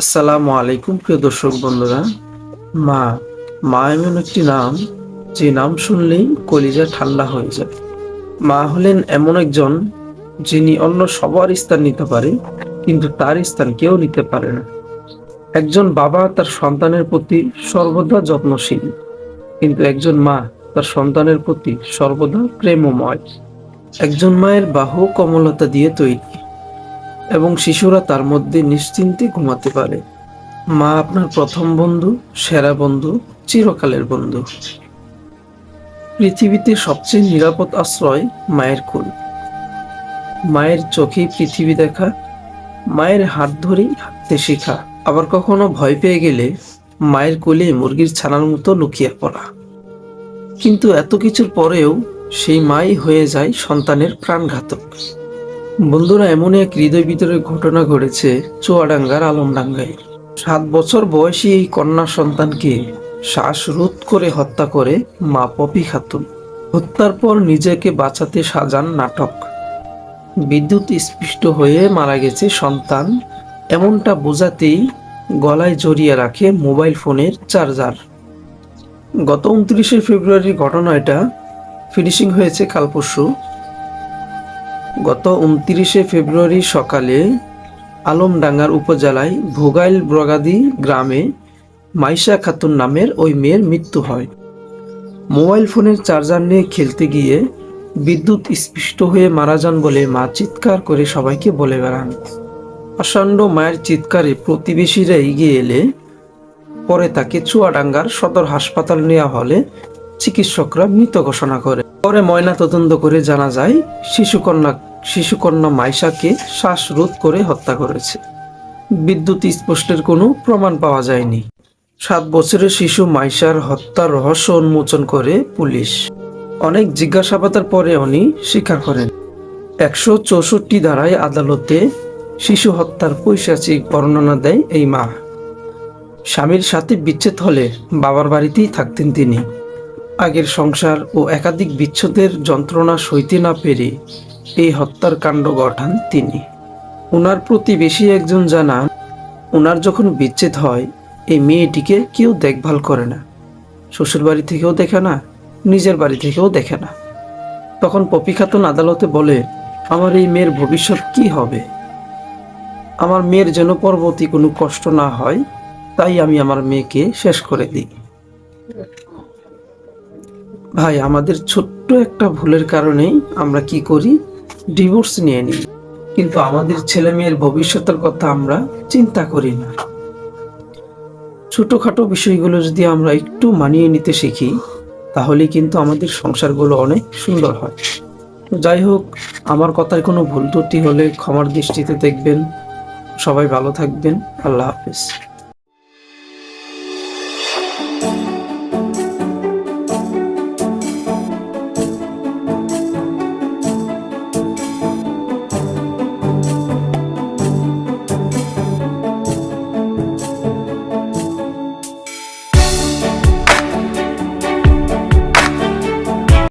আসসালামু আলাইকুম প্রিয় দর্শক বন্ধুরা। মা মা এমন একটি নাম, যে নাম শুনলেই কলিজা ঠান্ডা হয়ে যায়। মা হলেন এমন একজন যিনি অন্য সবার স্থান নিতে পারে, কিন্তু তার স্থান কেউ নিতে পারে না। একজন বাবা তার সন্তানের প্রতি সর্বদা যত্নশীল, কিন্তু একজন মা তার সন্তানের প্রতি সর্বদা প্রেমময়। একজন মায়ের বাহু কোমলতা দিয়ে তৈরি, এবং শিশুরা তার মধ্যে নিশ্চিন্তে ঘুমাতে পারে। মা আপনার প্রথম বন্ধু, সেরা বন্ধু, চিরকালের বন্ধু। পৃথিবীতে সবচেয়ে নিরাপদ আশ্রয় মায়ের কোল। মায়ের চোখেই পৃথিবী দেখা, মায়ের হাত ধরেই হাঁটতে শেখা। আবার কখনো ভয় পেয়ে গেলে মায়ের কোলে মুরগির ছানার মতো লুকিয়ে পড়া। কিন্তু এত কিছুর পরেও সেই মাই হয়ে যায় সন্তানের প্রাণঘাতক। বন্ধুরা, এমন এক হৃদয় বিতরক ঘটনা ঘটেছে চুয়াডাঙ্গার আলমডাঙ্গায়। 7 বছর বয়সী এই কন্যা সন্তানকে শ্বাসরোধ করে হত্যা করে মা পপি খাতুন। হত্যার পর নিজেকে বাঁচাতে সাজান নাটক। বিদ্যুৎ স্পৃষ্ট হয়ে মারা গেছে সন্তান, এমনটা বোঝাতেই গলায় জড়িয়ে রাখে মোবাইল ফোনের চার্জার। গত 29শে ফেব্রুয়ারির ঘটনা এটা। ফিনিশিং হয়েছে কাল পরশু। গত 29শে ফেব্রুয়ারি সকালে আলমডাঙ্গার উপজেলায় ভোগাইল ব্রগাদি গ্রামে মাইশা খাতুন নামের ওই মেয়ের মৃত্যু হয়। মোবাইল ফোনের চার্জার নিয়ে খেলতে গিয়ে বিদ্যুৎ স্পৃষ্ট হয়ে মারা যান বলে মা চিৎকার করে সবাইকে বলে বেড়ান। প্রচণ্ড মায়ের চিৎকারে প্রতিবেশীরা এগিয়ে এলে পরে তাকে চুয়াডাঙ্গার সদর হাসপাতাল নেওয়া হলে চিকিৎসকরা মৃত ঘোষণা করে। পরে ময়না তদন্ত করে জানা যায় শিশুকন্যা মাইশাকে শ্বাসরোধ করে হত্যা করেছে। বিদ্যুৎ স্পষ্টের কোনো প্রমাণ পাওয়া যায়নি। 7 বছরের শিশু মাইশার হত্যার রহস্য উন্মোচন করে পুলিশ। অনেক জিজ্ঞাসাবাদের পরে উনি স্বীকার করেন। 164 ধারায় আদালতে শিশু হত্যার পৈশাচিক বর্ণনা দেয় এই মা। স্বামীর সাথে বিচ্ছেদ হলে বাবার বাড়িতেই থাকতেন তিনি। আগের সংসার ও একাধিক বিচ্ছেদের যন্ত্রণা সইতে না পেরে এই হত্যার কাণ্ড ঘটান তিনি। ওনার প্রতিবেশী একজন জানান, ওনার যখন বিচ্ছেদ হয় এই মেয়েটিকে কেউ দেখভাল করে না। শ্বশুর বাড়ি থেকেও দেখে না, নিজের বাড়ি থেকেও দেখে না। তখন পপি খাতুন আদালতে বলে, আমার এই মেয়ের ভবিষ্যৎ কি হবে? আমার মেয়ের যেন পরবর্তী কোনো কষ্ট না হয়, তাই আমি আমার মেয়েকে শেষ করে দিই। ভাই, আমাদের ছোট্ট একটা ভুলের কারণেই আমরা কি করি, ডিভোর্স নিয়ে নিই, কিন্তু আমাদের ছেলে মেয়ের ভবিষ্যতের কথা আমরা চিন্তা করি না। ছোটখাটো বিষয়গুলো যদি আমরা একটু মানিয়ে নিতে শিখি, তাহলে কিন্তু আমাদের সংসারগুলো অনেক সুন্দর হয়। যাই হোক, আমার কথায় কোনো ভুল ত্রুটি হলে ক্ষমার দৃষ্টিতে দেখবেন। সবাই ভালো থাকবেন। আল্লাহ হাফেজ।